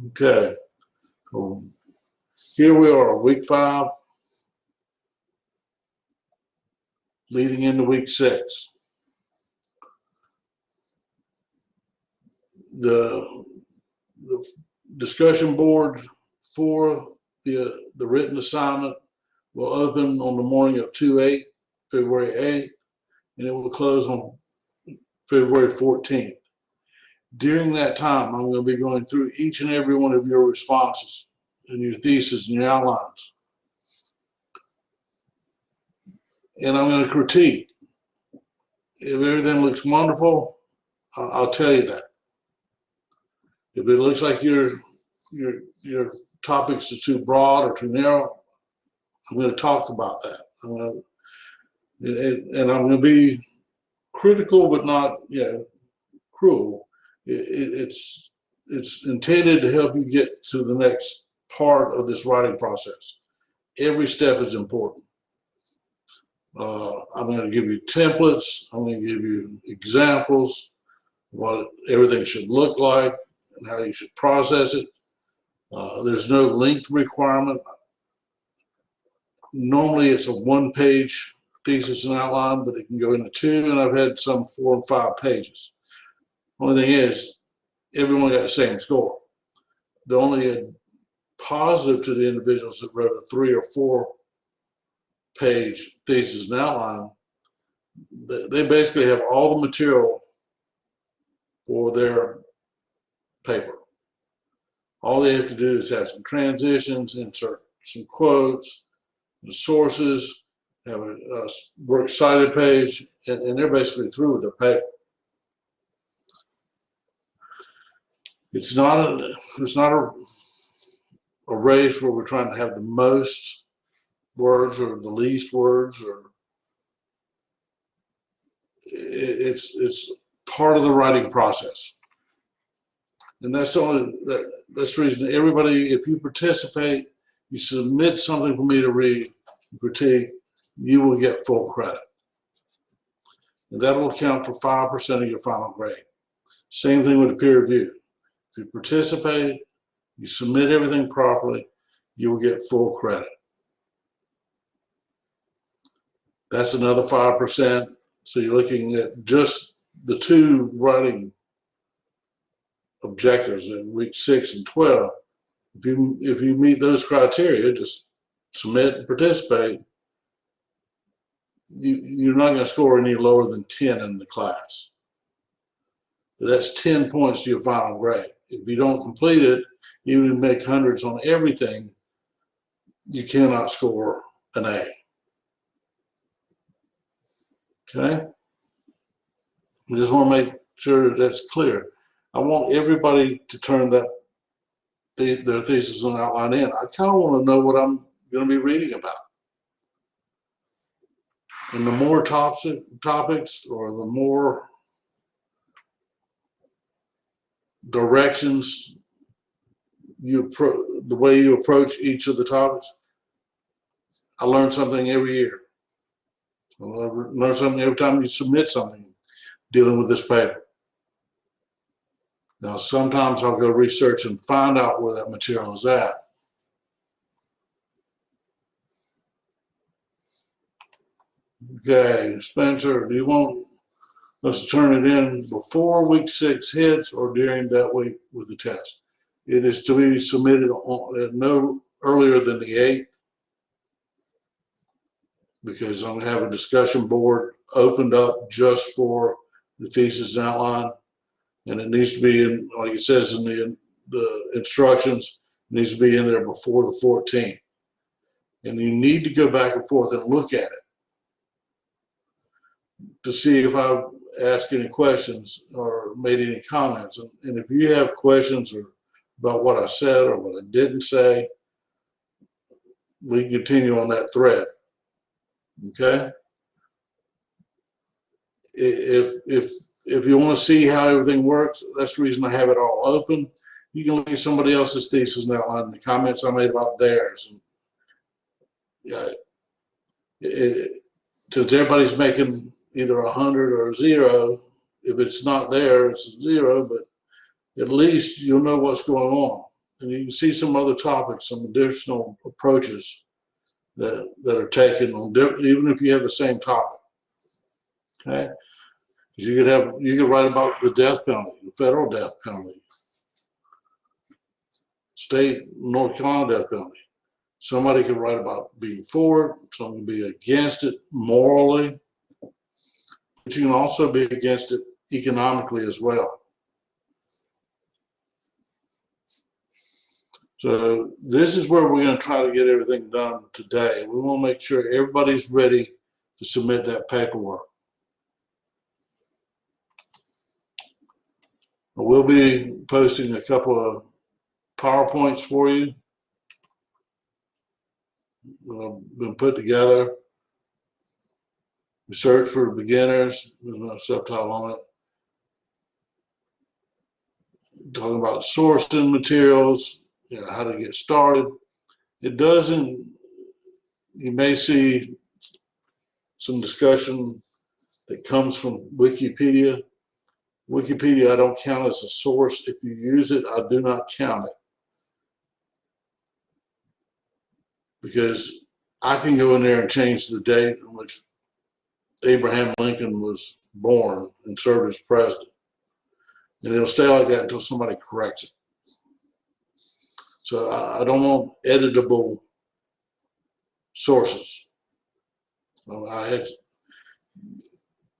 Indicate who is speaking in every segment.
Speaker 1: Okay, so here we are, week 5, leading into week 6. The discussion board for the written assignment will open on the morning of February 8th, and it will close on February 14th. During that time, I'm going to be going through each and every one of your responses and your thesis and your outlines. And I'm going to critique. If everything looks wonderful, I'll tell you that. If it looks like your topics are too broad or too narrow, I'm going to talk about that. I'm going to be critical, but not cruel. It's intended to help you get to the next part of this writing process. Every step is important. I'm going to give you templates. I'm going to give you examples, what everything should look like, and how you should process it. There's no length requirement. Normally it's a 1-page thesis and outline, but it can go into 2, and I've had some 4 and 5 pages. Only thing is, everyone got the same score. The only positive to the individuals that wrote a 3 or 4-page thesis and outline, they basically have all the material for their paper. All they have to do is have some transitions, insert some quotes, the sources, have a works cited page, and they're basically through with their paper. It's not a race where we're trying to have the most words or the least words, or it's part of the writing process. And that's the reason everybody, if you participate, you submit something for me to read, critique, you will get full credit. And that will account for 5% of your final grade. Same thing with the peer review. If you participate, you submit everything properly, you will get full credit. That's another 5%. So you're looking at just the 2 writing objectives in week 6 and 12. If you meet those criteria, just submit and participate, you're not going to score any lower than 10 in the class. That's 10 points to your final grade. If you don't complete it, even if you make hundreds on everything, you cannot score an A. Okay? We just want to make sure that's clear. I want everybody to turn their thesis and outline in. I kind of want to know what I'm going to be reading about. And the more topics or the more directions the way you approach each of the topics, I learn something every year. I learn something every time you submit something dealing with this paper. Now, sometimes I'll go research and find out where that material is at. Okay, Spencer, do you want us to turn it in before week 6 hits or during that week with the test? It is to be submitted no earlier than the 8th, because I'm going to have a discussion board opened up just for the thesis and outline, and it needs to be in, like it says in the instructions, it needs to be in there before the 14th. And you need to go back and forth and look at it to see if I've asked any questions or made any comments. And if you have questions about what I said or what I didn't say, we can continue on that thread. Okay? If you want to see how everything works, that's the reason I have it all open. You can look at somebody else's thesis and outline, the comments I made about theirs. And, since everybody's making either 100 or 0, if it's not there, it's 0, but at least you'll know what's going on. and you can see some other topics, some additional approaches that are taken on different, even if you have the same topic. Okay, because you could write about the death penalty, the federal death penalty, state North Carolina death penalty. Somebody could write about being for it, someone can be against it morally, but you can also be against it economically as well. So this is where we're going to try to get everything done today. We want to make sure everybody's ready to submit that paperwork. We'll be posting a couple of PowerPoints for you. Been put together. Research for beginners, there's no subtitle on it. Talking about sourcing materials, how to get started. It doesn't, you may see some discussion that comes from Wikipedia. Wikipedia I don't count as a source. If you use it, I do not count it. Because I can go in there and change the date in which Abraham Lincoln was born and served as president. And it'll stay like that until somebody corrects it. So I don't want editable sources. I had,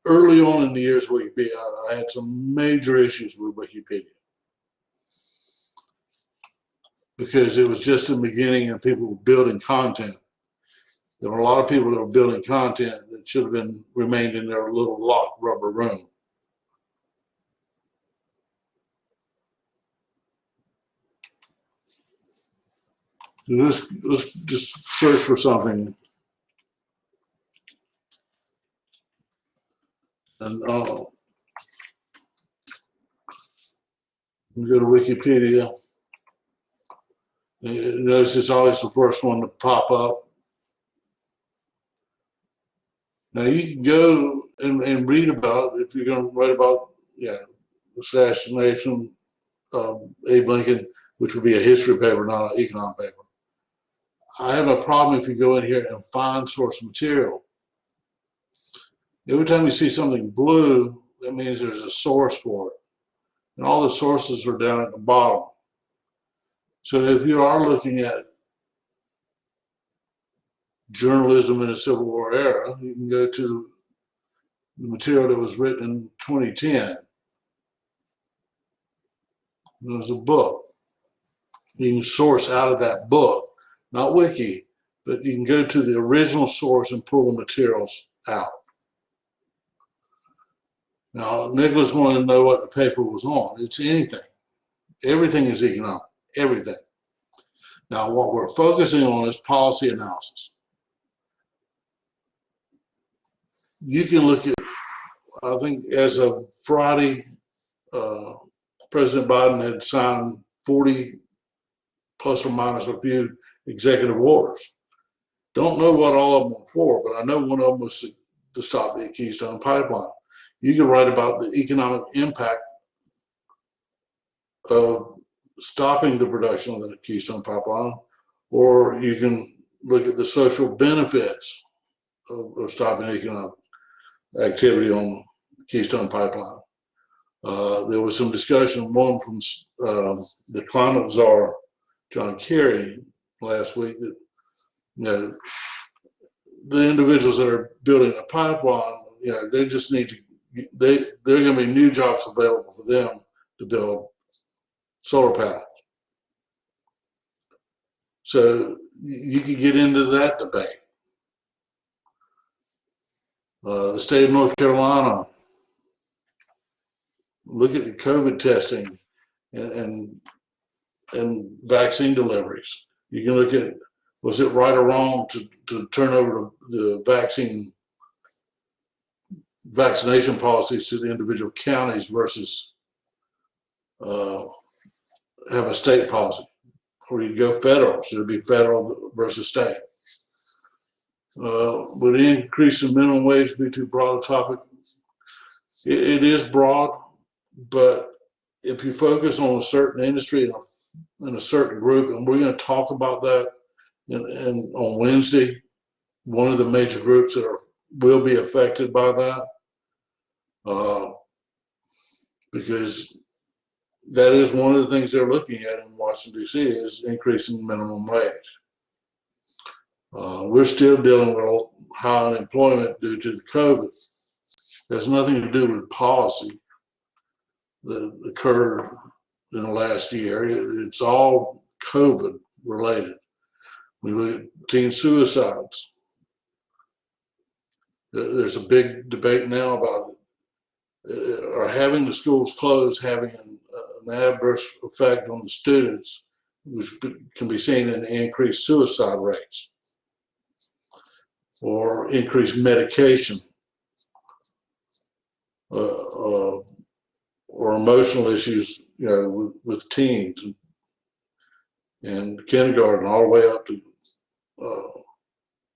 Speaker 1: early on in the years of Wikipedia, I had some major issues with Wikipedia. Because it was just the beginning and people were building content. There were a lot of people that were building content that should have remained in their little locked rubber room. So let's just search for something. And go to Wikipedia. Notice it's always the first one to pop up. Now you can go and read about, if you're going to write about, the assassination of Abe Lincoln, which would be a history paper, not an econ paper. I have a problem if you go in here and find source material. Every time you see something blue, that means there's a source for it. And all the sources are down at the bottom. So if you are looking at journalism in the Civil War era, you can go to the material that was written in 2010. There's a book. You can source out of that book, not wiki, but you can go to the original source and pull the materials out. Now, Nicholas wanted to know what the paper was on. It's anything. Everything is economic, everything. Now, what we're focusing on is policy analysis. You can look at, I think as of Friday, President Biden had signed 40 plus or minus a few executive orders. Don't know what all of them were for, but I know one of them was to stop the Keystone Pipeline. You can write about the economic impact of stopping the production of the Keystone Pipeline, or you can look at the social benefits of stopping economic activity on the Keystone Pipeline. There was some discussion, one from the climate czar, John Kerry, last week, that the individuals that are building a pipeline, they just need to, there are going to be new jobs available for them to build solar panels. So you could get into that debate. The state of North Carolina, look at the COVID testing and vaccine deliveries. You can look at, was it right or wrong to turn over the vaccination policies to the individual counties versus have a state policy, or you go federal? Should it be federal versus state? Would the increase in minimum wage be too broad a topic? It is broad, but if you focus on a certain industry and in a certain group, and we're going to talk about that on Wednesday. One of the major groups that will be affected by that, because that is one of the things they're looking at in Washington, D.C. is increasing minimum wage. We're still dealing with high unemployment due to the COVID. It has nothing to do with policy that occurred in the last year. It's all COVID related. We look at teen suicides. There's a big debate now about are having the schools closed having an adverse effect on the students, which can be seen in increased suicide rates or increased medication or emotional issues, with teens and kindergarten all the way up to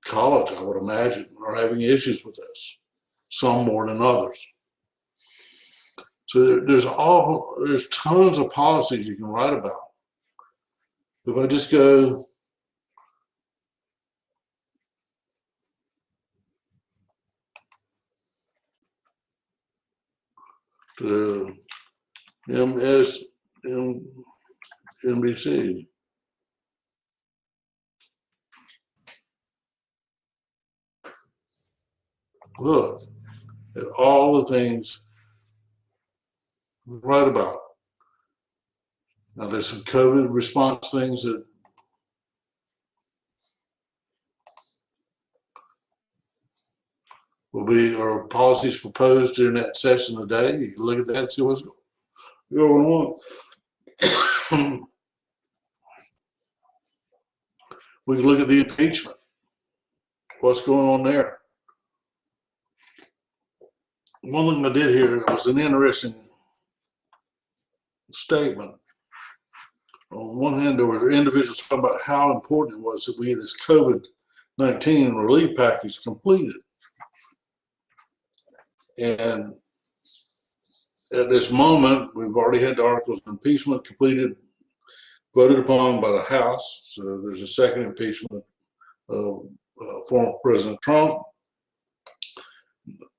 Speaker 1: college, I would imagine, are having issues with this, some more than others. So there's tons of policies you can write about. If I just go to MSNBC, look at all the things we write about. Now there's some COVID response things that will be, or policies proposed during that session today. You can look at that and see what's going on. We can look at the impeachment. What's going on there? One thing I did hear was an interesting statement. On one hand, there were individuals talking about how important it was that we get this COVID-19 relief package completed. And at this moment, we've already had the articles of impeachment completed, voted upon by the House. So there's a second impeachment of former President Trump.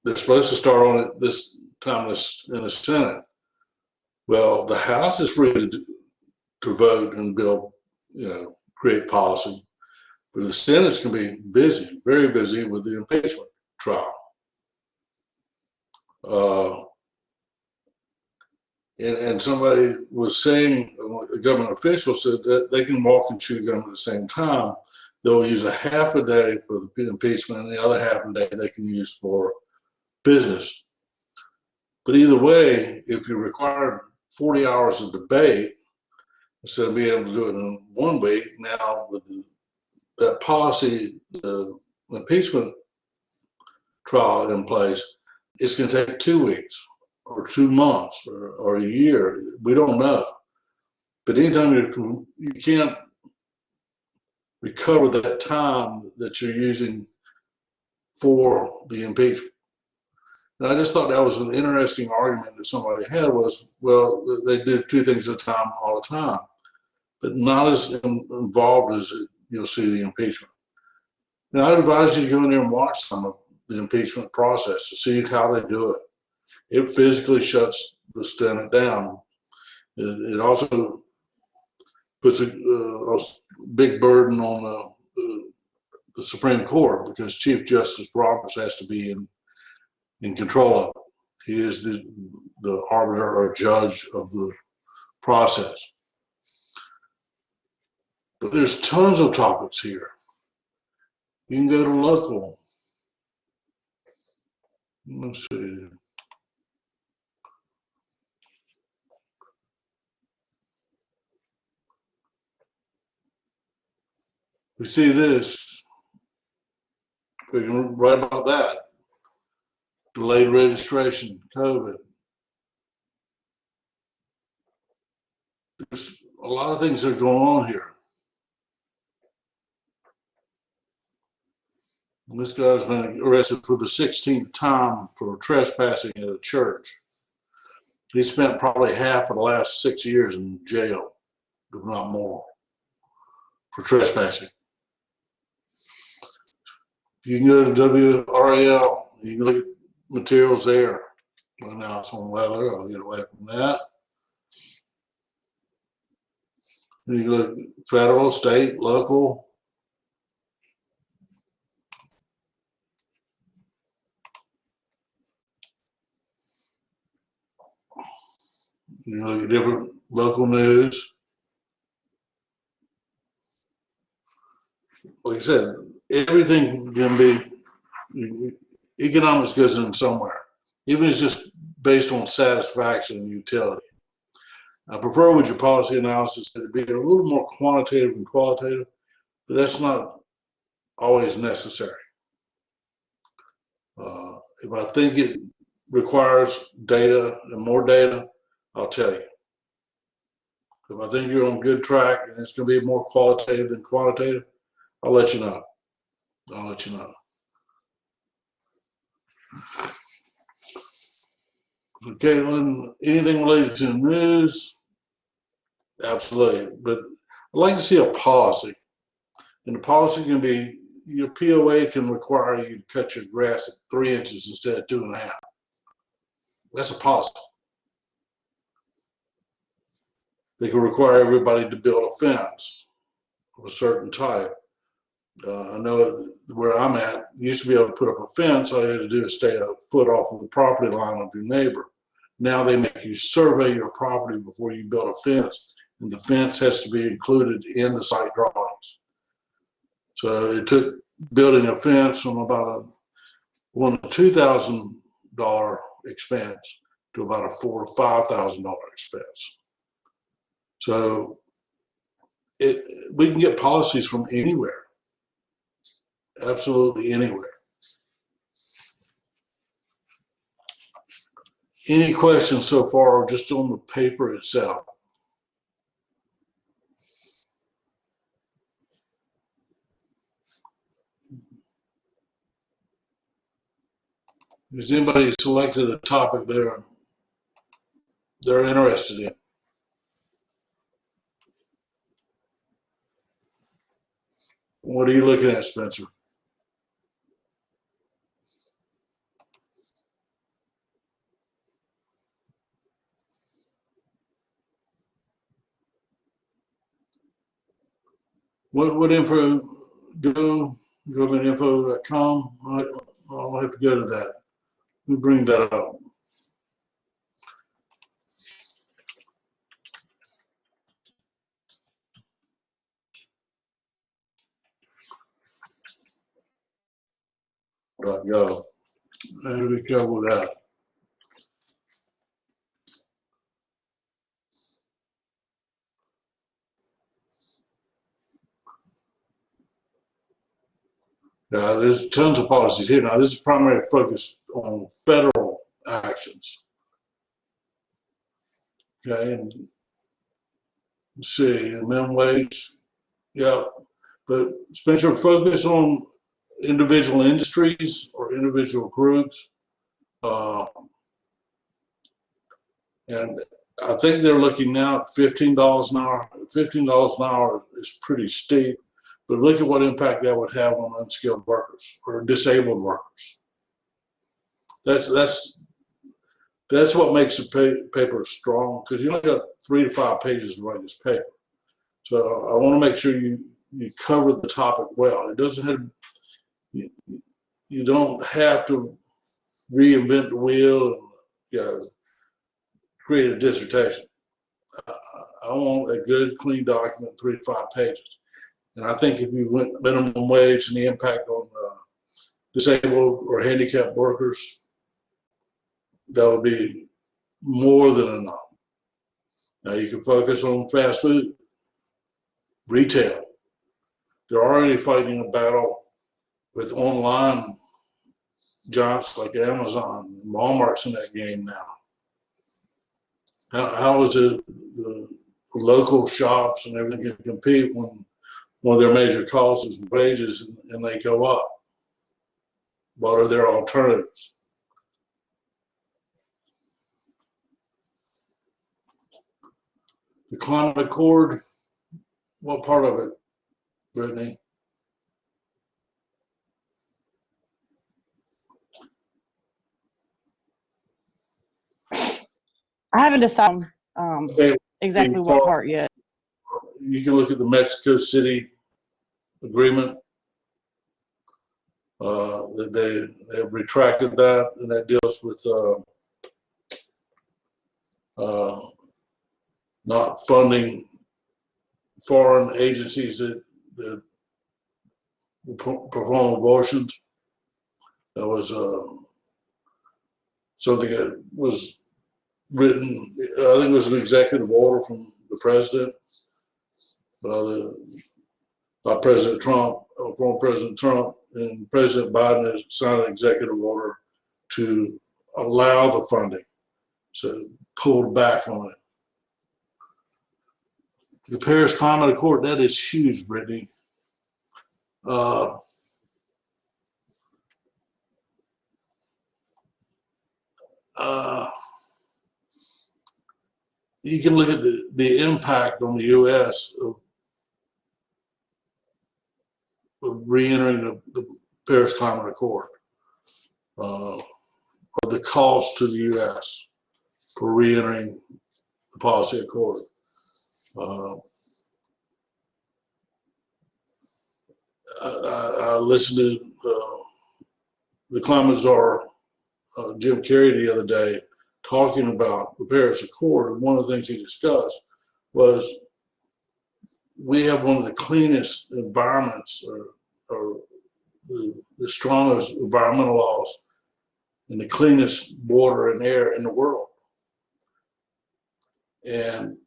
Speaker 1: They're supposed to start on it this time in the Senate. Well, the House is free to vote and build, create policy, but the Senate's going to be busy, very busy with the impeachment trial. And somebody was saying, a government official said that they can walk and chew gum at the same time. They'll use a half a day for the impeachment and the other half a day they can use for business. But either way, if you require 40 hours of debate, instead of being able to do it in 1 week, now with that policy, the impeachment trial in place, it's going to take 2 weeks or 2 months or a year. We don't know. But anytime you can't recover that time that you're using for the impeachment. And I just thought that was an interesting argument that somebody had was, well, they do 2 things at a time all the time, but not as involved as you'll see the impeachment. Now, I'd advise you to go in there and watch some of the impeachment process to see how they do it. It physically shuts the Senate down. It also puts a big burden on the Supreme Court because Chief Justice Roberts has to be in control of it. He is the arbiter or judge of the process. But there's tons of topics here. You can go to local. Let's see. We see this. We can write about that. Delayed registration, COVID. There's a lot of things that are going on here. And this guy's been arrested for the 16th time for trespassing at a church. He spent probably half of the last 6 years in jail. if not more, for trespassing. You can go to WRAL, you can look at materials there. Well, now it's on weather, I'll get away from that. You can look federal, state, local. You can look at different local news. Like I said, everything can be, economics goes in somewhere, even if it's just based on satisfaction and utility. I prefer with your policy analysis to be a little more quantitative and qualitative, but that's not always necessary. If I think it requires data and more data, I'll tell you. If I think you're on good track and it's going to be more qualitative than quantitative, I'll let you know. I'll let you know. Okay, Caitlin, anything related to the news? Absolutely. But I'd like to see a policy. And the policy can be, your POA can require you to cut your grass at 3 inches instead of 2.5. That's a policy. They can require everybody to build a fence of a certain type. I know where I'm at, you used to be able to put up a fence, all you had to do is stay a foot off of the property line of your neighbor. Now they make you survey your property before you build a fence, and the fence has to be included in the site drawings. So it took building a fence from about a $2,000 expense to about a $4,000 to $5,000 expense. So we can get policies from anywhere, absolutely anywhere. Any questions so far, or just on the paper itself? Has anybody selected a topic they're interested in? What are you looking at, Spencer? What info? Governmentinfo.com. I'll have to go to that. Let me bring that up. .gov. I have to be careful with that. There's tons of policies here. Now, this is primarily focused on federal actions. Okay, and let's see, the minimum wage, yeah, but Spencer, focus on individual industries or individual groups. And I think they're looking now at $15 an hour. $15 an hour is pretty steep, but look at what impact that would have on unskilled workers or disabled workers. That's what makes the paper strong, because you only got 3 to 5 pages to write this paper. So I want to make sure you cover the topic well. It doesn't have, you don't have to reinvent the wheel and create a dissertation. I want a good, clean document, 3 to 5 pages. And I think if you went minimum wage and the impact on disabled or handicapped workers, that would be more than enough. Now you can focus on fast food, retail. They're already fighting a battle with online giants like Amazon. Walmart's in that game now. How is it the local shops and everything can compete when one of their major costs is wages and they go up? What are their alternatives? The climate accord, What part of it, Brittany?
Speaker 2: I haven't decided
Speaker 1: Okay,
Speaker 2: exactly what part yet.
Speaker 1: you can look at the Mexico City agreement. They have retracted that, and that deals with not funding foreign agencies that perform abortions. That was something that was written, I think it was an executive order from the president, by President Trump, former President Trump, and President Biden has signed an executive order to allow the funding, so pulled back on it. The Paris Climate Accord, that is huge, Brittany. You can look at the impact on the U.S. of re-entering the Paris Climate Accord, or the cost to the U.S. for re-entering the policy accord. I listened to the climate czar, Jim Carrey, the other day talking about the Paris Accord, and one of the things he discussed was we have one of the cleanest environments, or the strongest environmental laws, and the cleanest water and air in the world. And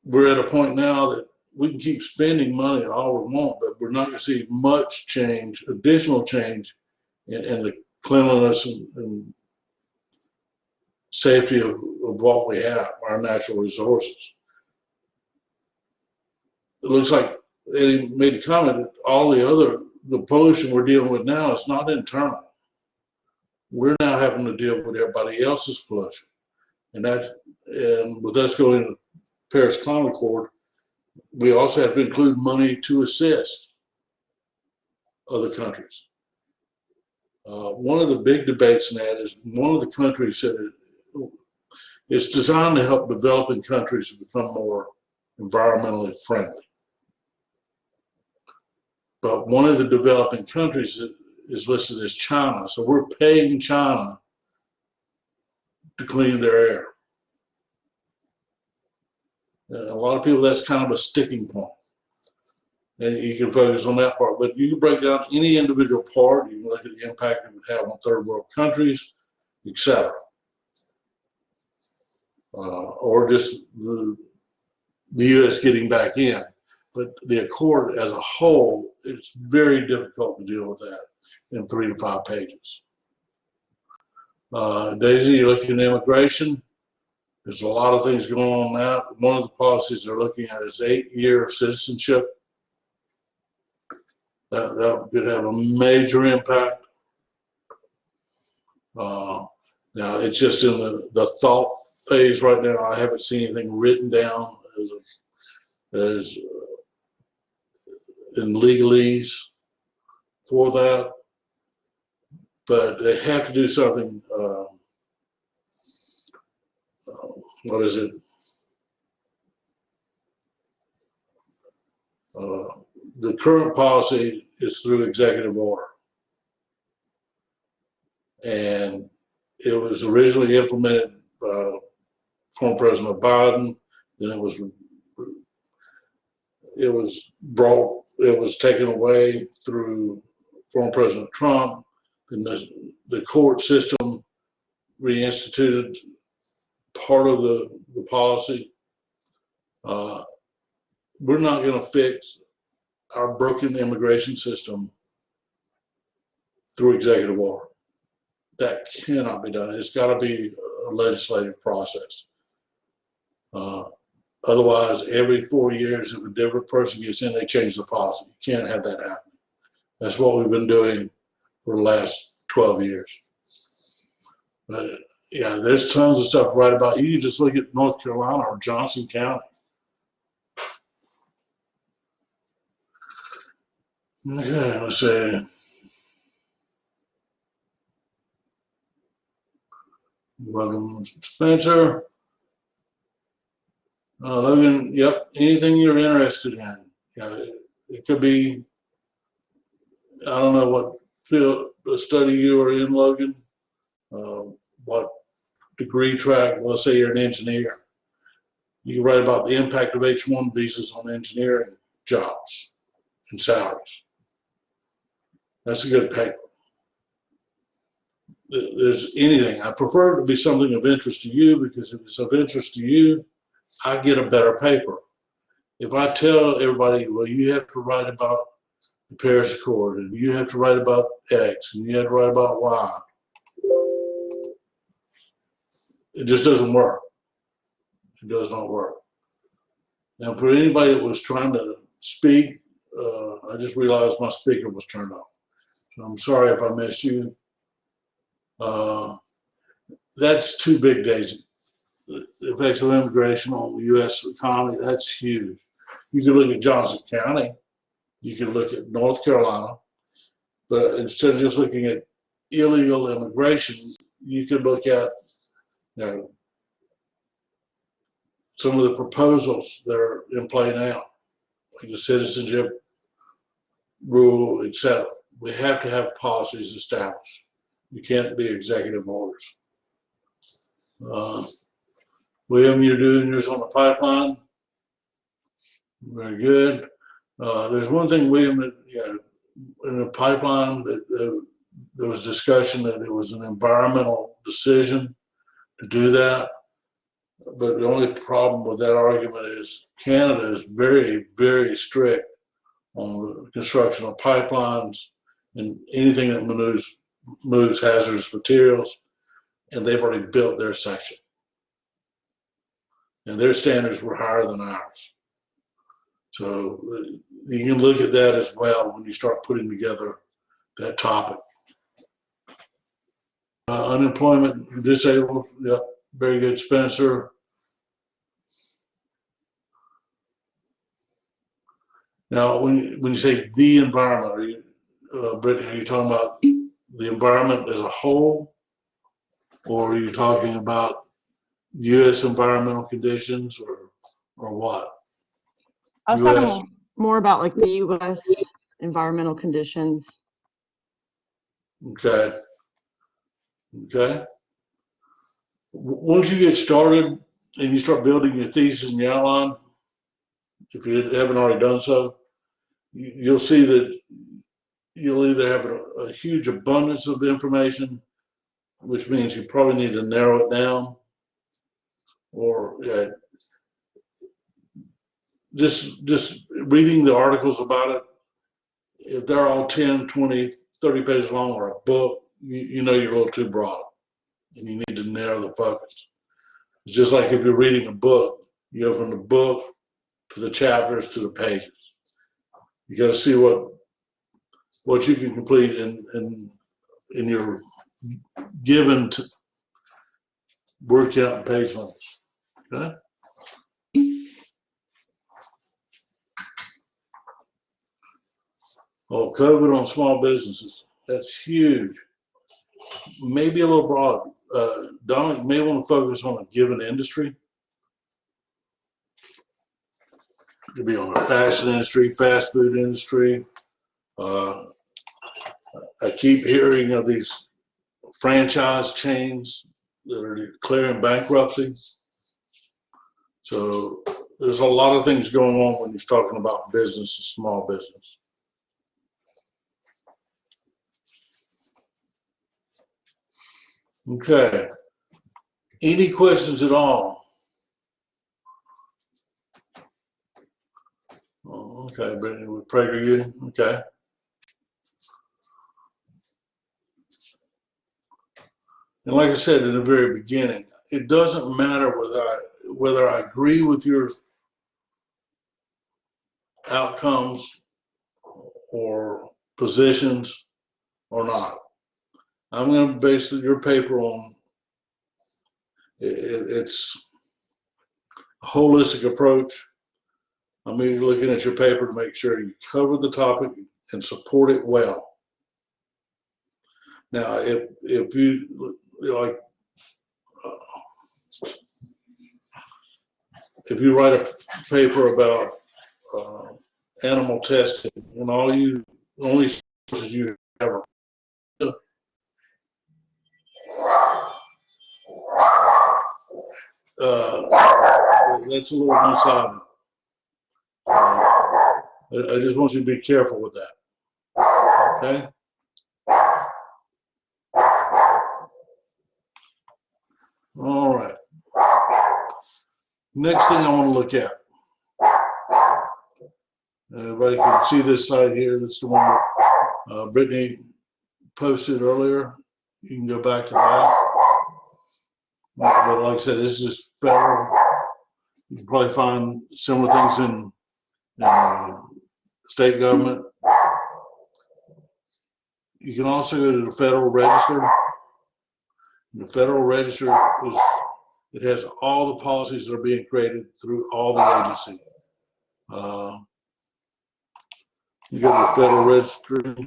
Speaker 1: we're at a point now that we can keep spending money all we want, but we're not going to see much change, additional change in the cleanliness and safety of what we have, our natural resources. It looks like Eddie made a comment that all the pollution we're dealing with now is not internal. We're now having to deal with everybody else's pollution. And with us going to the Paris Climate Accord, we also have to include money to assist other countries. One of the big debates in that is one of the countries said it's designed to help developing countries become more environmentally friendly. But one of the developing countries is listed as China. So we're paying China to clean their air. And a lot of people, that's kind of a sticking point. And you can focus on that part. But you can break down any individual part. You can look at the impact it would have on third world countries, etc. Or just the U.S. getting back in. But the accord as a whole, it's very difficult to deal with that in 3 to 5 pages. Daisy, you're looking at immigration. There's a lot of things going on now. One of the policies they're looking at is 8-year citizenship. That could have a major impact. Now, it's just in the thought phase right now. I haven't seen anything written down as in legalese for that, but they have to do something. What is it? The current policy is through executive order, and it was originally implemented by former President Biden. Then it was taken away through former President Trump. Then the court system reinstituted part of the policy. We're not going to fix our broken immigration system through executive order. That cannot be done. It's got to be a legislative process. Otherwise, every 4 years, if a different person gets in, they change the policy. You can't have that happen. That's what we've been doing for the last 12 years. But yeah, there's tons of stuff to write about. You can just look at North Carolina or Johnson County. Okay, let's see. Welcome, Spencer. Logan, yep, anything you're interested in. It could be, I don't know what field study you are in, Logan, what degree track, let's say you're an engineer. You can write about the impact of H-1 visas on engineering jobs and salaries. That's a good paper. There's anything. I prefer it to be something of interest to you, because if it's of interest to you, I get a better paper. If I tell everybody, well, you have to write about the Paris Accord, and you have to write about X, and you have to write about Y, it just doesn't work. It does not work. Now, for anybody that was trying to speak, I just realized my speaker was turned off. So I'm sorry if I missed you. That's 2 big days. The effects of immigration on the U.S. economy, that's huge. You can look at Johnson County. You can look at North Carolina. But instead of just looking at illegal immigration, you could look at, some of the proposals that are in play now, like the citizenship rule, etc. We have to have policies established. You can't be executive orders. William, you're doing yours on the pipeline. Very good. There's one thing, William, that, in the pipeline, there was discussion that it was an environmental decision to do that. But the only problem with that argument is Canada is very, very strict on the construction of pipelines and anything that moves hazardous materials, and they've already built their section. And their standards were higher than ours. So you can look at that as well when you start putting together that topic. Unemployment and disabled, yep, very good, Spencer. Now, when you say the environment, are you, Brittany, are you talking about the environment as a whole, or are you talking about U.S. environmental conditions, or what?
Speaker 2: I was
Speaker 1: US.
Speaker 2: talking more about like the U.S. environmental conditions.
Speaker 1: Okay. Okay. Once you get started and you start building your thesis and your outline, if you haven't already done so, you'll see that you'll either have a huge abundance of information, which means you probably need to narrow it down, or just reading the articles about it. If they're all 10, 20, 30 pages long, or a book, you know you're a little too broad, and you need to narrow the focus. It's just like if you're reading a book, you go from the book to the chapters to the pages. You got to see what you can complete in your given word count and page limits. Okay. Oh, COVID on small businesses. That's huge. Maybe a little broad. Dominic may want to focus on a given industry. It could be on the fashion industry, fast food industry. I keep hearing of these franchise chains that are declaring bankruptcy. So there's a lot of things going on when you're talking about business and small business. Okay. Any questions at all? Oh, okay, Brittany, with PragerU. Okay. And like I said in the very beginning, it doesn't matter whether I agree with your outcomes or positions or not. I'm going to base your paper on it's a holistic approach. I'm looking at your paper to make sure you cover the topic and support it well. Now, if you like, if you write a paper about animal testing and only sources you have are that's a little one-sided. I just want you to be careful with that. Okay. All right. Next thing I want to look at. Everybody can see this side here. That's the one that Brittany posted earlier. You can go back to that. But like I said, this is just federal. You can probably find similar things in state government. You can also go to the Federal Register. The Federal Register it has all the policies that are being created through all the agencies. You go to the Federal Register.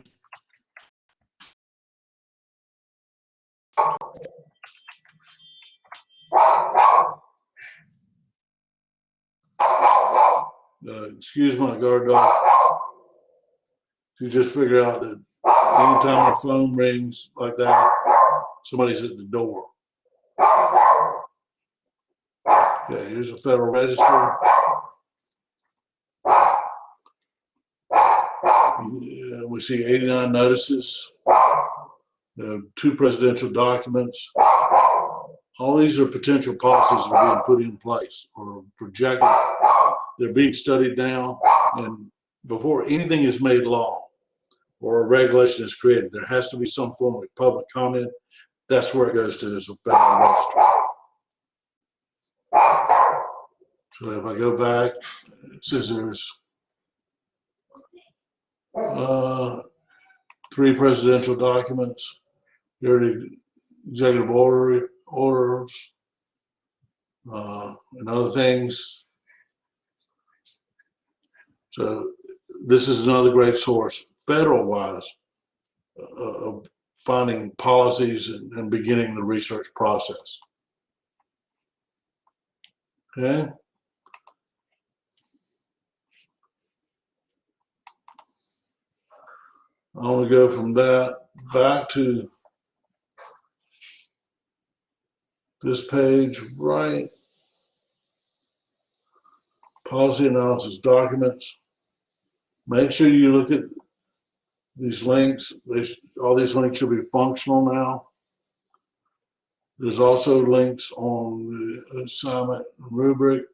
Speaker 1: Excuse my guard dog. You just figure out that anytime our phone rings like that, somebody's at the door. Okay, here's the Federal Register. We see 89 notices, 2 presidential documents. All these are potential policies that are being put in place or projected. They're being studied now, and before anything is made law or a regulation is created, there has to be some form of public comment. That's where it goes to, is the Federal Register. So if I go back, it says there's 3 presidential documents. Here are the executive orders and other things. So this is another great source, federal-wise, of finding policies and beginning the research process. Okay. I want to go from that back to this page, right? Policy analysis documents. Make sure you look at these links. All these links should be functional now. There's also links on the assignment rubric.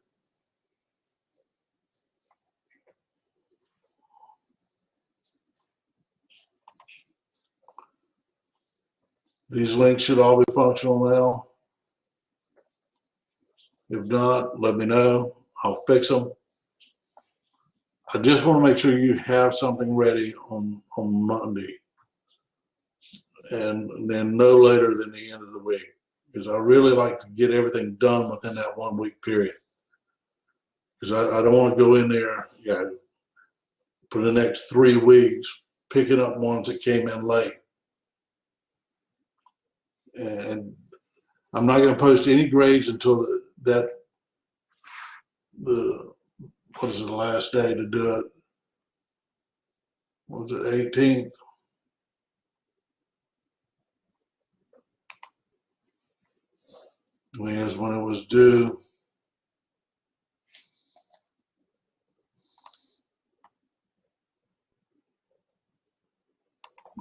Speaker 1: These links should all be functional now. If not, let me know. I'll fix them. I just want to make sure you have something ready on Monday, and then no later than the end of the week, because I really like to get everything done within that 1 week period. Because I don't want to go in there, for the next 3 weeks, picking up ones that came in late. And I'm not going to post any grades until what is the last day to do it? Was it 18th? Is when it was due.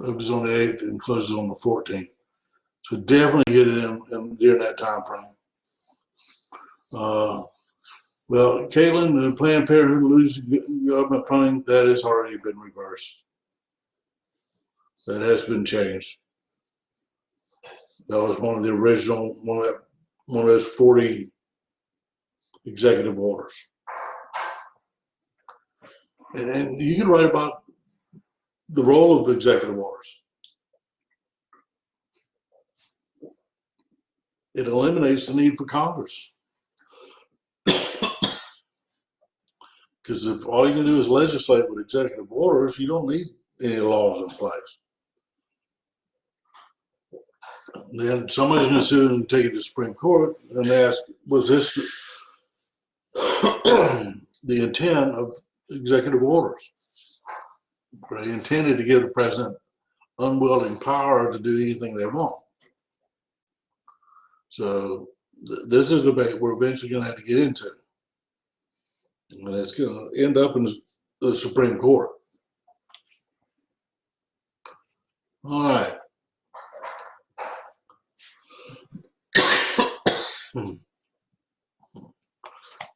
Speaker 1: It was on the 8th and closes on the 14th. So definitely get it in during that time frame. Well, Caitlin, the Planned Parenthood losing government funding, that has already been reversed. That has been changed. That was one of the original, one of those 40 executive orders. And you can write about the role of executive orders. It eliminates the need for Congress. Because if all you can do is legislate with executive orders, you don't need any laws in place. Then somebody's going to sue and take it to the Supreme Court and ask, was this the intent of executive orders? Were they intended to give the president unwielding power to do anything they want? So this is a debate we're eventually going to have to get into. And it's going to end up in the Supreme Court. All right.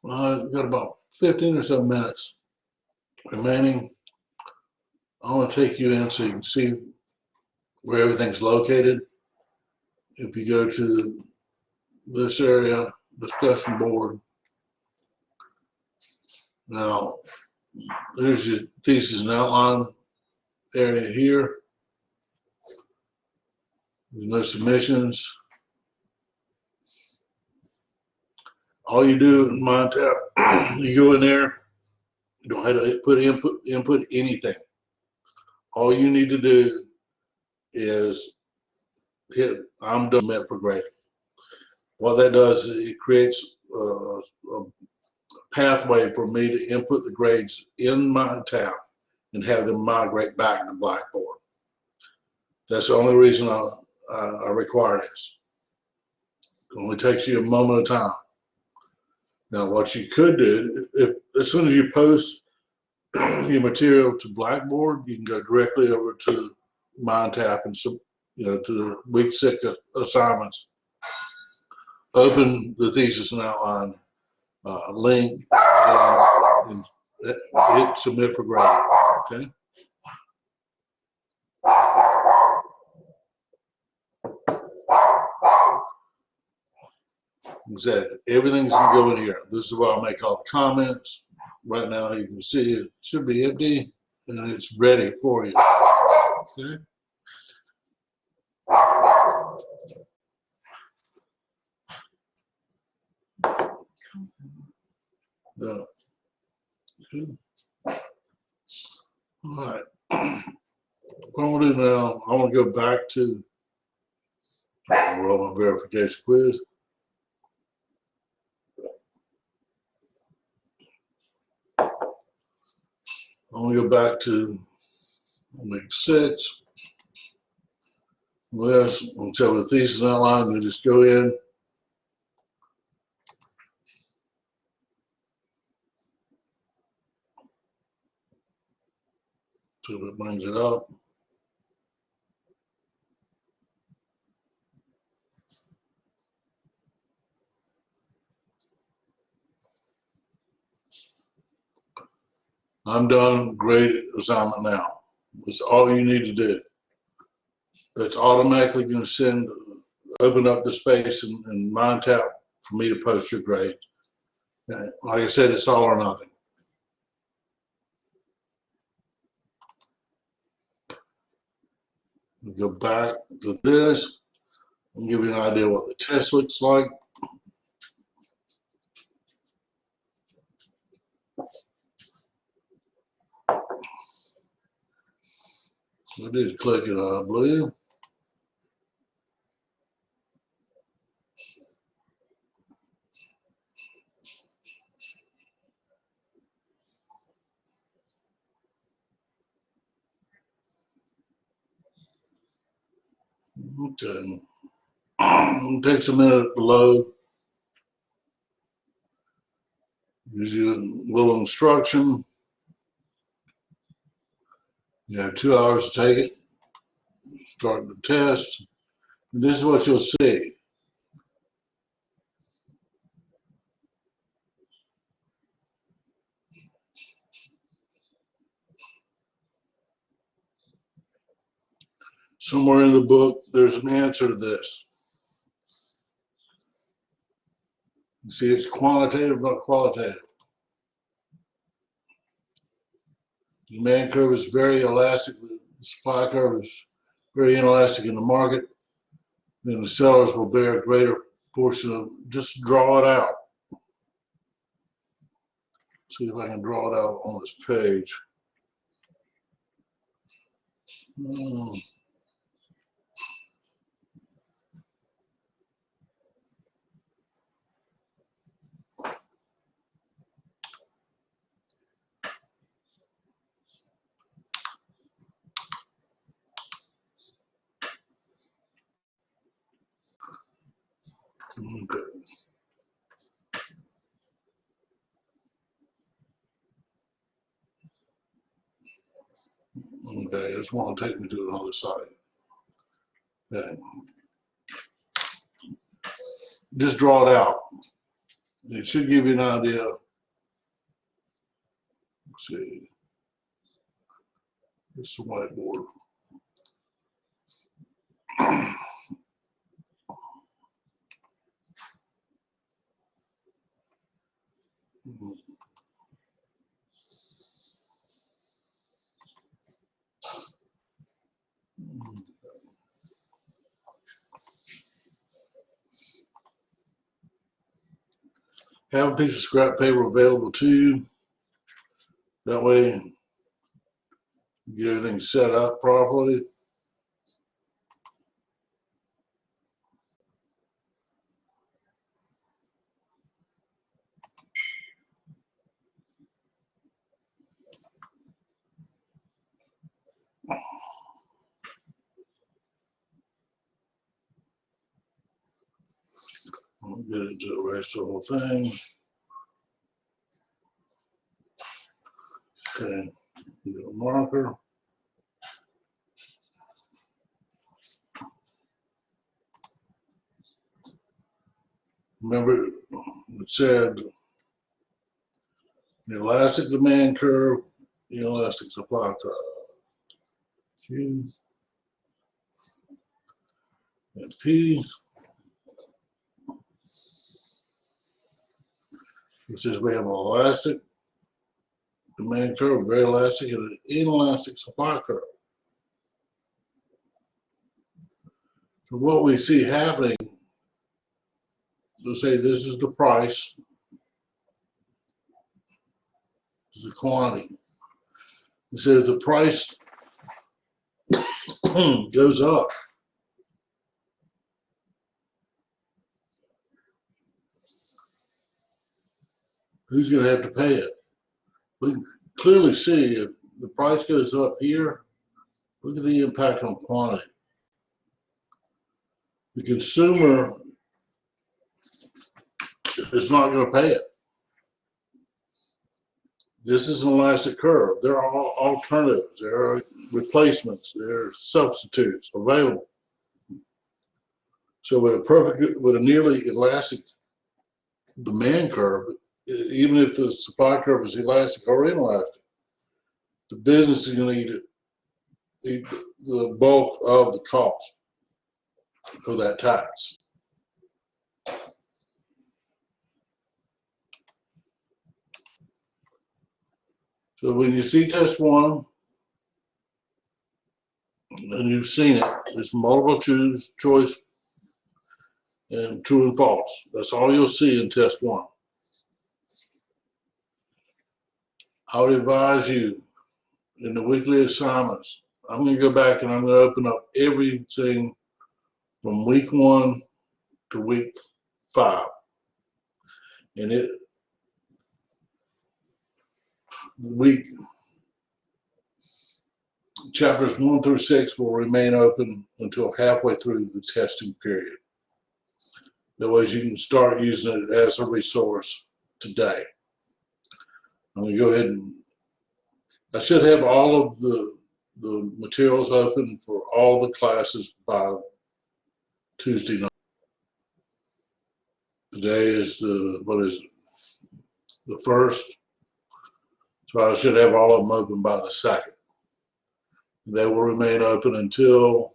Speaker 1: Well, I've got about 15 or so minutes remaining. I want to take you in so you can see where everything's located. If you go to this area, discussion board. Now, there's your thesis and outline area here. There's no submissions. All you do in MindTap, you go in there, you don't have to put input anything. All you need to do is hit I'm done met for grading. What that does is it creates a pathway for me to input the grades in MindTap and have them migrate back to Blackboard. That's the only reason I require this. It only takes you a moment of time. Now, what you could do, if as soon as you post your material to Blackboard, you can go directly over to MindTap and to the week 6 assignments. Open the thesis and outline link and hit submit for grading. Okay. Exactly. Everything's gonna go in here. This is where I'll make all the comments. Right now, you can see it should be empty and it's ready for you. Okay. All right. What I'm gonna do now, I want to go back to enrollment verification quiz. I want to go back to week 6. Yes, until the thesis outline, we just go in. So it brings it up. I'm done. Grade assignment now. That's all you need to do. That's automatically going to open up the space in MindTap for me to post your grade. Like I said, it's all or nothing. We go back to this and give you an idea what the test looks like. I did click it, I believe. Okay. It takes a minute to load. Gives you a little instruction. You have 2 hours to take it. Start the test. And this is what you'll see. Somewhere in the book, there's an answer to this. You see, it's quantitative, not qualitative. The demand curve is very elastic. The supply curve is very inelastic in the market. Then the sellers will bear a greater portion of, just draw it out. See if I can draw it out on this page. Okay. Okay, it's want to take me to another site. Okay. Just draw it out. It should give you an idea. Let's see. It's the whiteboard. Have a piece of scrap paper available to you. That way you get everything set up properly. I'll get it to erase the whole thing. Okay, get a marker. Remember, it said the elastic demand curve, inelastic supply curve. Q and P. It says we have an elastic demand curve, very elastic, and an inelastic supply curve. So what we see happening, they'll say this is the price, this is the quantity. It says the price goes up. Who's going to have to pay it? We can clearly see if the price goes up here, look at the impact on quantity. The consumer is not going to pay it. This is an elastic curve. There are alternatives. There are replacements. There are substitutes available. So with a nearly elastic demand curve, even if the supply curve is elastic or inelastic, the business is going to eat the bulk of the cost of that tax. So when you see test one, and you've seen it, it's multiple choice and true and false. That's all you'll see in test one. I would advise you in the weekly assignments, I'm going to go back and I'm going to open up everything from week 1 to week 5. And chapters 1 through 6 will remain open until halfway through the testing period. That way you can start using it as a resource today. I'm going to go ahead and I should have all of the materials open for all the classes by Tuesday night. Today is the 1st. So I should have all of them open by the 2nd. They will remain open until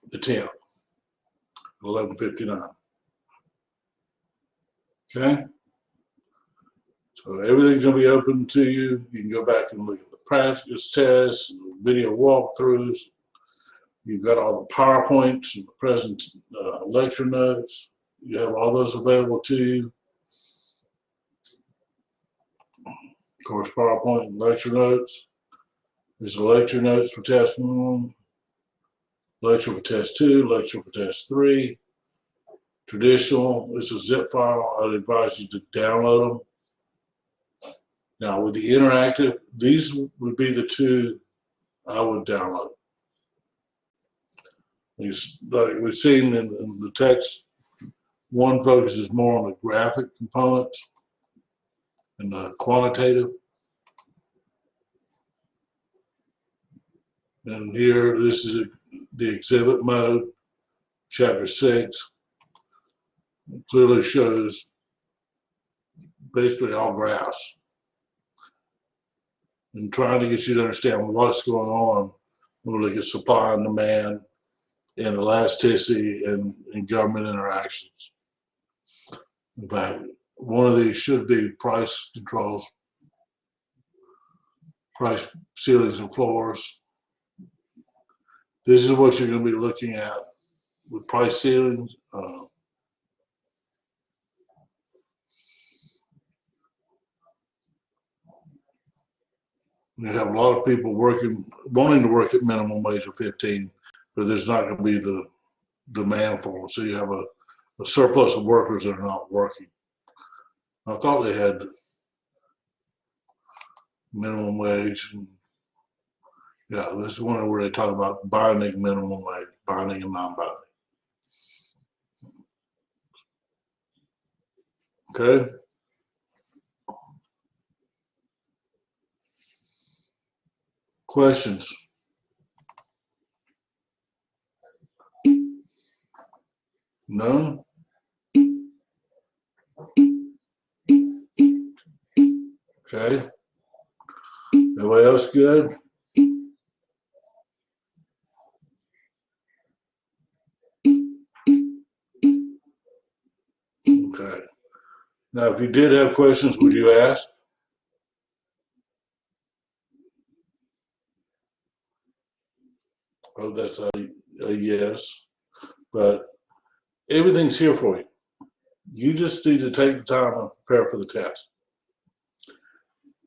Speaker 1: the 10th, 11:59. Okay? So everything's going to be open to you. You can go back and look at the practice tests, video walkthroughs. You've got all the PowerPoints and the present lecture notes. You have all those available to you. course, PowerPoint and lecture notes. There's the lecture notes for test 1, lecture for test 2, lecture for test 3. Traditional, it's a zip file. I'd advise you to download them. Now, with the interactive, these would be the 2 I would download. Like we've seen in the text, one focuses more on the graphic components and the quantitative. And here, this is the exhibit mode, chapter 6. It clearly shows basically all graphs. And trying to get you to understand what's going on when we look at supply and demand and elasticity and government interactions. In fact, one of these should be price controls, price ceilings and floors. This is what you're going to be looking at with price ceilings. You have a lot of people wanting to work at minimum wage of 15, but there's not going to be the demand for them. So you have a surplus of workers that are not working. I thought they had minimum wage. And yeah, this is one where they talk about binding minimum wage, binding and non-binding. Okay. Questions? None? Okay. Everybody else good? Okay. Now, if you did have questions, would you ask? Oh, that's a yes. But everything's here for you. You just need to take the time and prepare for the test.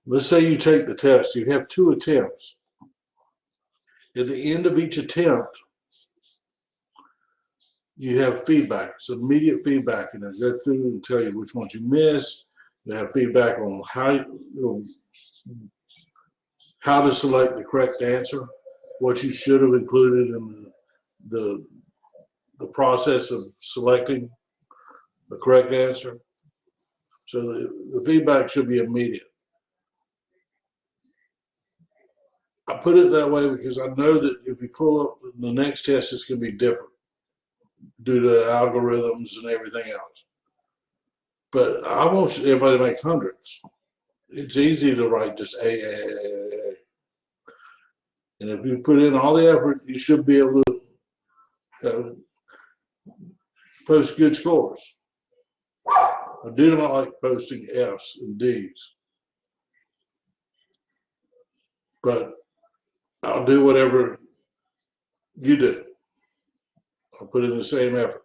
Speaker 1: Let's say you take the test, you have 2 attempts. At the end of each attempt, you have feedback. It's immediate feedback, and I go through and tell you which ones you missed. You have feedback on how to select the correct answer, what you should have included in the process of selecting the correct answer. So the feedback should be immediate. I put it that way because I know that if you pull up the next test, it's going to be different due to algorithms and everything else. But I want everybody to make hundreds. It's easy to write just A. And if you put in all the effort, you should be able to post good scores. I do not like posting F's and D's. But I'll do whatever you do. I'll put in the same effort.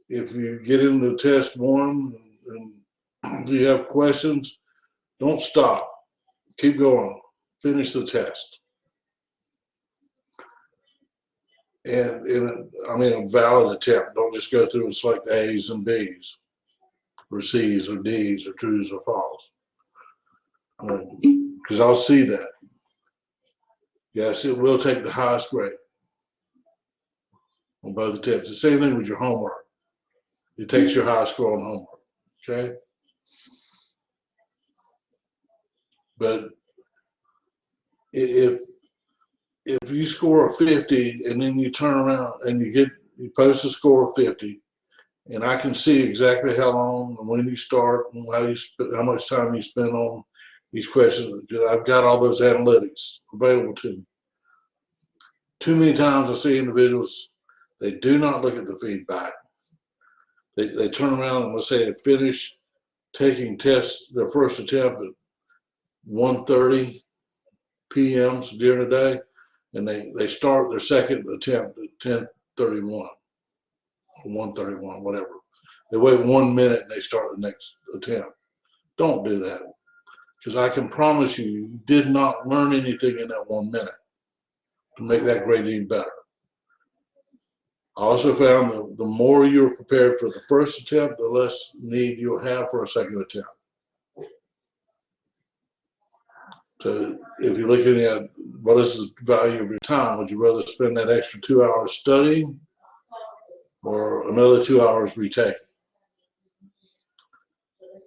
Speaker 1: If you get into test 1 and you have questions, don't stop. Keep going. Finish the test. And I mean a valid attempt. Don't just go through and select A's and B's or C's or D's or trues or false. Because I'll see that. Yes, it will take the highest grade on both attempts. The same thing with your homework. It takes your highest score on homework. Okay? But if you score a 50 and then you turn around and you post a score of 50, and I can see exactly how long and when you start and how much time you spend on these questions, because I've got all those analytics available to me. Too many times I see individuals, they do not look at the feedback. They turn around and let's say they finish taking tests, their first attempt at 1:30 p.m. during the day, and they start their second attempt at 10:31 or 1:31, whatever. They wait 1 minute and they start the next attempt. Don't do that, because I can promise you, you did not learn anything in that 1 minute to make that grade any better. I also found that the more you're prepared for the first attempt, the less need you'll have for a second attempt. So if you're looking at what is the value of your time, would you rather spend that extra 2 hours studying or another 2 hours retaking?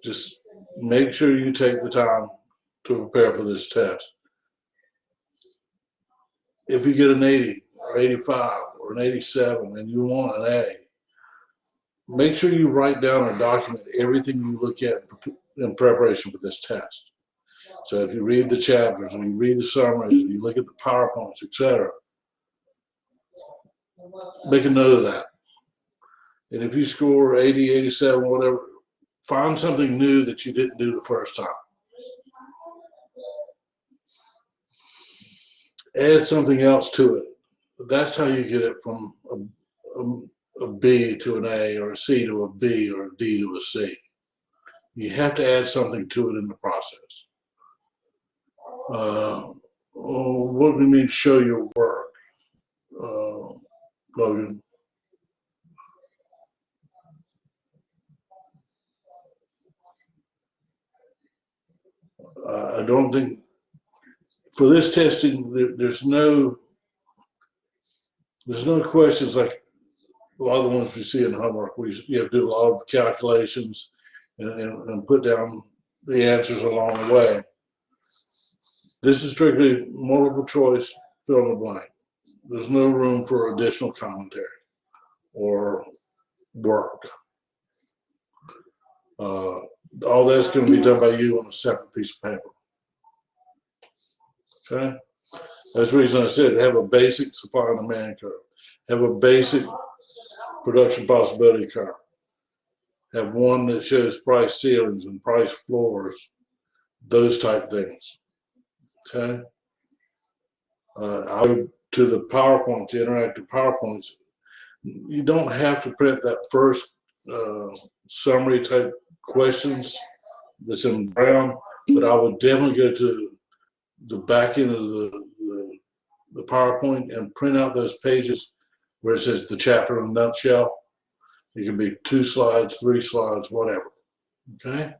Speaker 1: Just make sure you take the time to prepare for this test. If you get an 80 or 85 or an 87 and you want an A, make sure you write down or document everything you look at in preparation for this test. So if you read the chapters and you read the summaries and you look at the PowerPoints, etc., make a note of that. And if you score 80, 87, whatever, find something new that you didn't do the first time. Add something else to it. That's how you get it from a B to an A, or a C to a B, or a D to a C. You have to add something to it in the process. What do you mean show your work, Logan? I don't think, for this testing, there's no questions like a lot of the ones we see in homework where you have to do a lot of calculations and put down the answers along the way. This is strictly multiple choice, fill in the blank. There's no room for additional commentary or work. All that's going to be done by you on a separate piece of paper. Okay? That's the reason I said have a basic supply and demand curve. Have a basic production possibility curve. Have one that shows price ceilings and price floors, those type things. Okay? I would to the PowerPoint, the interactive PowerPoints. You don't have to print that first summary type questions that's in brown, but I would definitely go to the back end of the PowerPoint and print out those pages where it says the chapter in a nutshell. It can be 2 slides, 3 slides, whatever. Okay?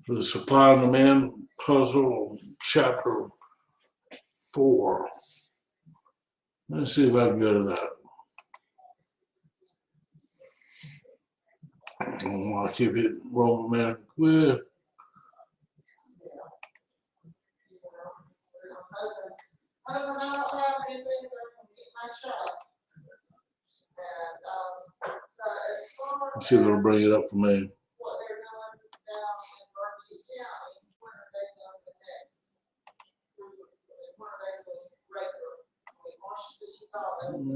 Speaker 1: For the supply and demand puzzle, chapter 4. Let's see if I can go to that. I'll keep it rolling, man. Good. Let's see if it'll bring it up for me.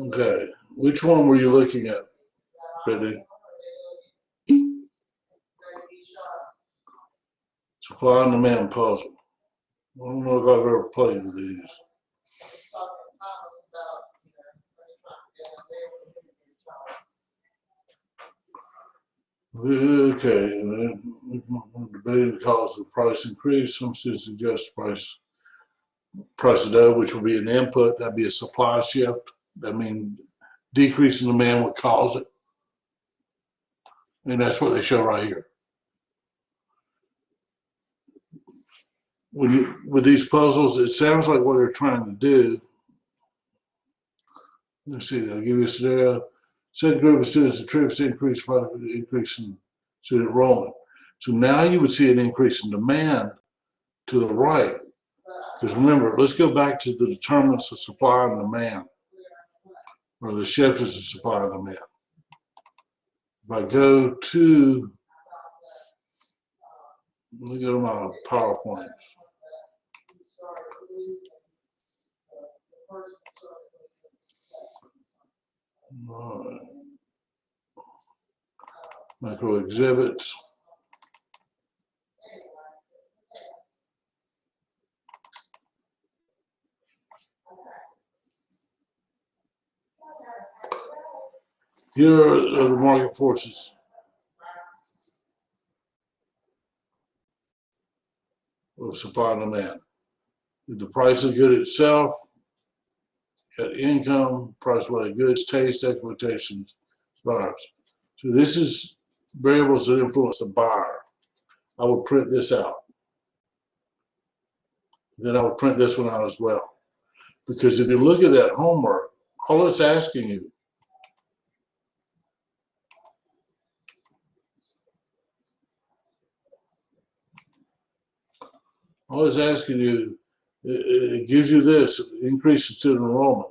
Speaker 1: Okay, which one were you looking at, Brittany? Supply and demand puzzle. I don't know if I've ever played with these. Okay, and then debating the cause of the price increase. Some students suggest price of dough, which will be an input. That'd be a supply shift. That means decrease in demand would cause it. And that's what they show right here. With these puzzles, it sounds like what they're trying to do. Let's see, they'll give you a scenario. Said group of students attributes increase in student enrollment. So now you would see an increase in demand to the right. Because remember, let's go back to the determinants of supply and demand, or the shifters of supply and demand. If I go to, let me go to my PowerPoint. All right. Micro exhibits. Here are the market forces. Of supply and demand. If the price of good itself, got income, price of other goods, taste, expectations, buyers. So this is variables that influence the buyer. I would print this out. Then I would print this one out as well. Because if you look at that homework, all it's asking you it gives you this, increase in student enrollment.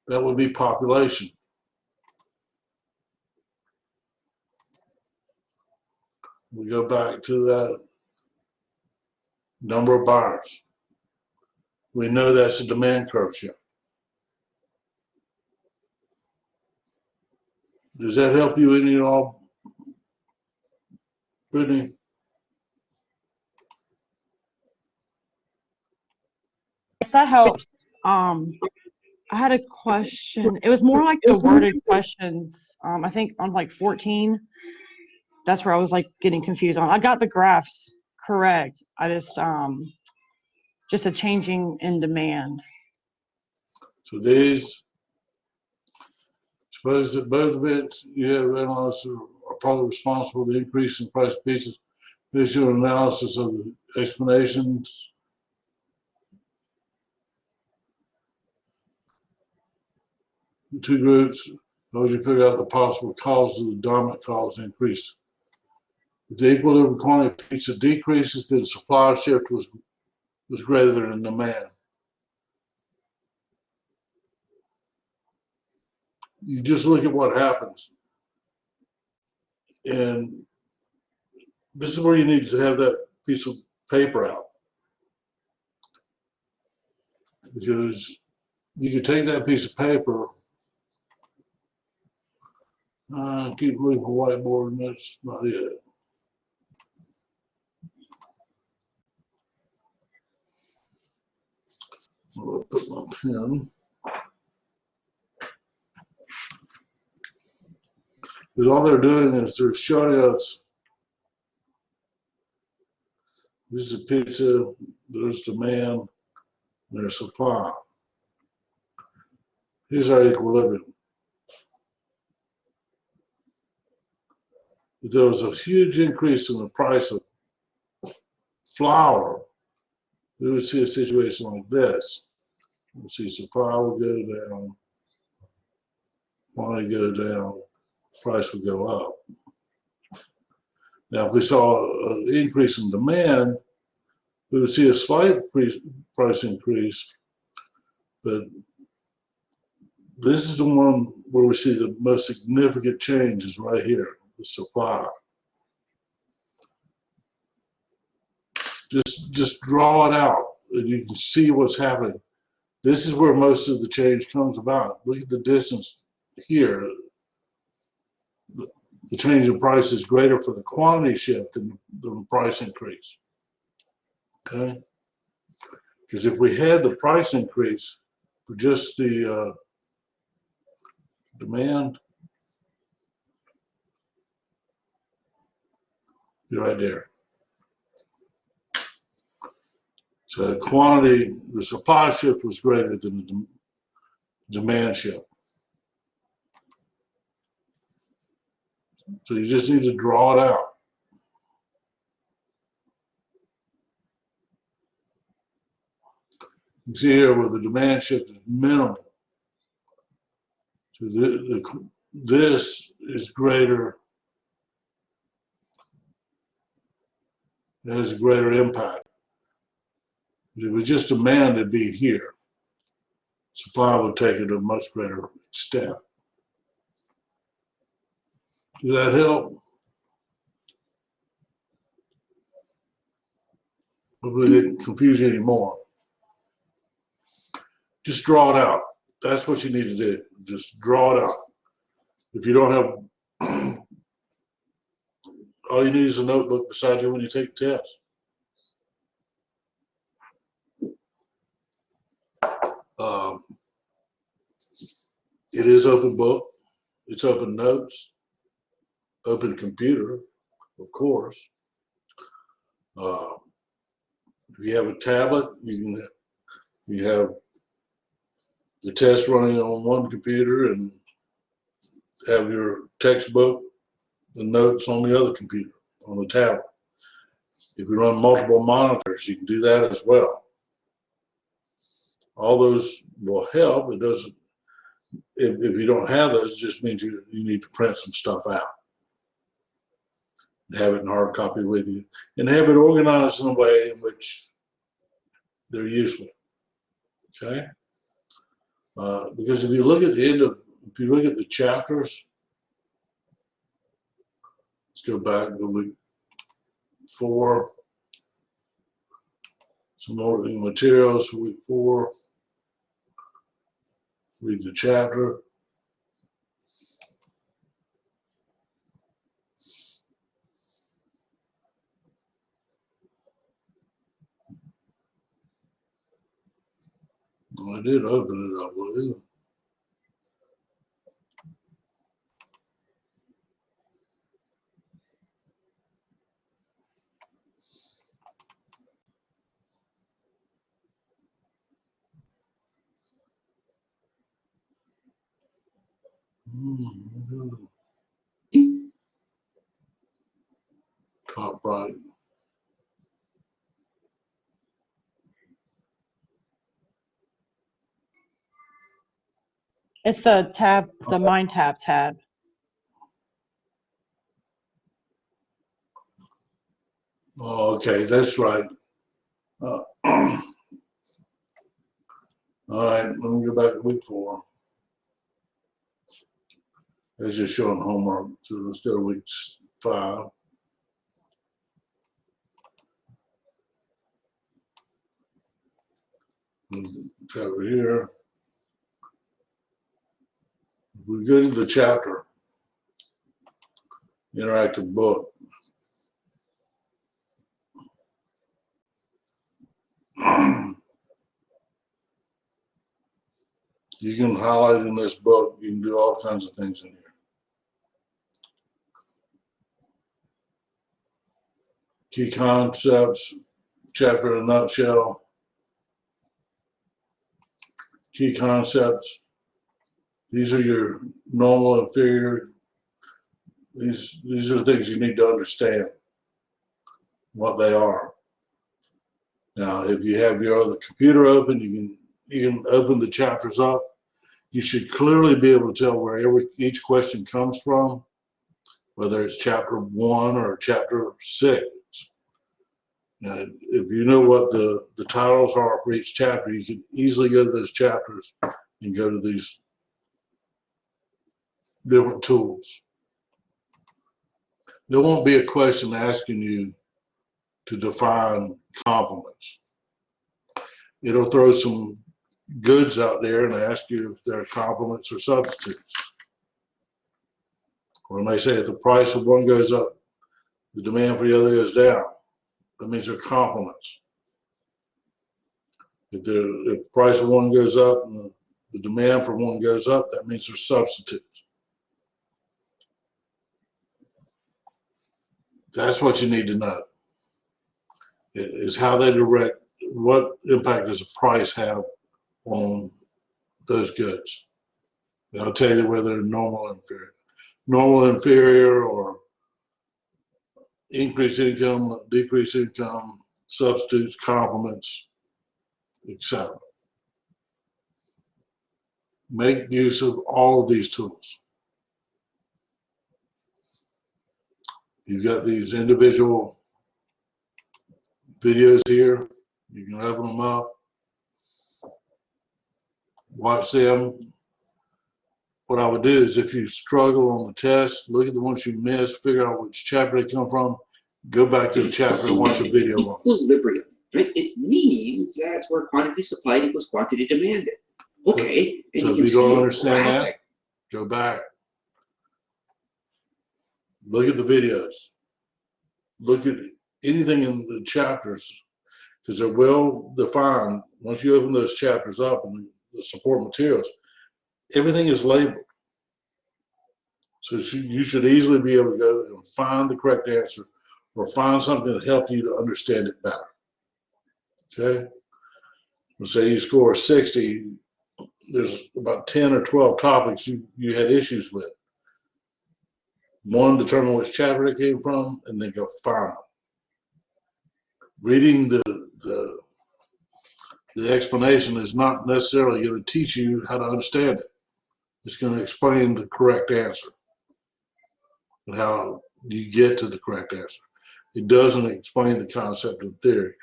Speaker 1: That would be population. We go back to that number of buyers. We know that's a demand curve shift. Does that help you any at all, Brittany?
Speaker 2: If that helps. I had a question. It was more like the worded questions. I think on like 14, that's where I was like getting confused on. I got the graphs correct. I just a changing in demand.
Speaker 1: So these, suppose that both events you have analyzed are probably responsible for the increase in price of pieces. Visual analysis of the explanations. The two groups, as you figure out the possible causes of the dominant cause increase. If the equilibrium quantity of pizza decreases, then supply shift was greater than demand. You just look at what happens. And this is where you need to have that piece of paper out. Because you can take that piece of paper, keep looking for whiteboard, and that's not it. I'll put my pen. Because all they're doing is they're showing us, this is pizza, there's demand, there's supply. Here's our equilibrium. If there was a huge increase in the price of flour, we would see a situation like this. We'll see supply will go down, quantity go down, price would go up. Now, if we saw an increase in demand, we would see a slight price increase, but this is the one where we see the most significant changes right here, the supply. Just draw it out and you can see what's happening. This is where most of the change comes about. Look at the distance here. The change in price is greater for the quantity shift than the price increase. Okay? Because if we had the price increase for just the demand, you're right there. So the quantity, the supply shift was greater than the demand shift. So you just need to draw it out. You see here where the demand shift is minimal. So this is greater, it has a greater impact. If it was just demand, it'd be here. Supply would take it to a much greater extent. Does that help? Hopefully it didn't confuse you anymore. Just draw it out. That's what you need to do. Just draw it out. If you don't have, all you need is a notebook beside you when you take the test. It is open book. It's open notes, open computer, of course. If you have a tablet, you have the test running on one computer and have your textbook, the notes on the other computer, on the tablet. If you run multiple monitors, you can do that as well. All those will help. It doesn't, if you don't have those, it just means you need to print some stuff out. Have it in hard copy with you and have it organized in a way in which they're useful. Okay? Because if you look at the chapters, let's go back to week 4. Some more materials for week 4. Read the chapter. I did open it, I believe. Top right.
Speaker 2: It's the tab, the Mind tab.
Speaker 1: Oh, okay, that's right. All right, let me go back to week 4. It's just showing homework, so let's go to week 5. Chapter here. We go to the chapter, interactive book. You can highlight in this book. You can do all kinds of things in here. Key concepts, chapter in a nutshell. Key concepts. These are your normal, inferior. These are the things you need to understand what they are. Now, if you have your other computer open, you can open the chapters up. You should clearly be able to tell where each question comes from, whether it's chapter 1 or chapter 6. Now, if you know what the titles are for each chapter, you can easily go to those chapters and go to these different tools. There won't be a question asking you to define complements. It'll throw some goods out there and ask you if they're complements or substitutes. Or it may say if the price of one goes up, the demand for the other goes down. That means they're complements. If the price of one goes up and the demand for one goes up, that means they're substitutes. That's what you need to know. It is how they direct, what impact does the price have on those goods. They'll tell you whether they're normal and inferior, or increased income, decreased income, substitutes, complements, etc. Make use of all of these tools. You've got these individual videos here. You can open them up, watch them. What I would do is, if you struggle on the test, look at the ones you missed, figure out which chapter they come from, go back to the chapter and watch the video on it.
Speaker 3: Equilibrium, right? It means that's where quantity supplied equals quantity demanded. Okay.
Speaker 1: So if you don't understand that, go back. Look at the videos. Look at anything in the chapters, because they're well defined. Once you open those chapters up and the support materials, everything is labeled. So you should easily be able to go and find the correct answer or find something that helped you to understand it better. Okay? Let's say you score 60, there's about 10 or 12 topics you had issues with. One, determine which chapter it came from, and then go find them. Reading the explanation is not necessarily going to teach you how to understand it. It's going to explain the correct answer and how you get to the correct answer. It doesn't explain the concept of theory.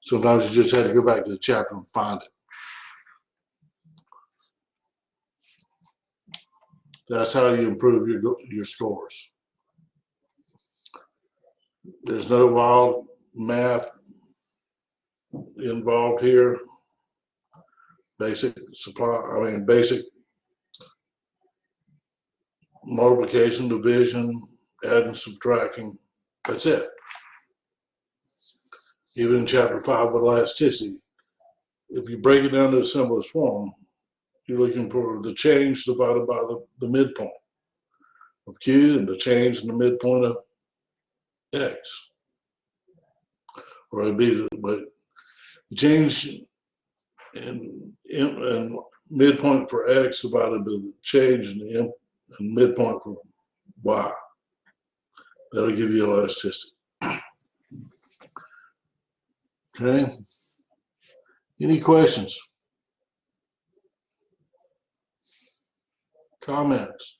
Speaker 1: Sometimes you just have to go back to the chapter and find it. That's how you improve your scores. There's no wild math involved here. Basic multiplication, division, adding, subtracting. That's it. Even in chapter 5 with elasticity, if you break it down to the simplest form, you're looking for the change divided by the midpoint of Q and the change in the midpoint of X. Or it'd be the change in midpoint for X divided by the change in the midpoint for Y. That'll give you elasticity. Okay. Any questions? Comments?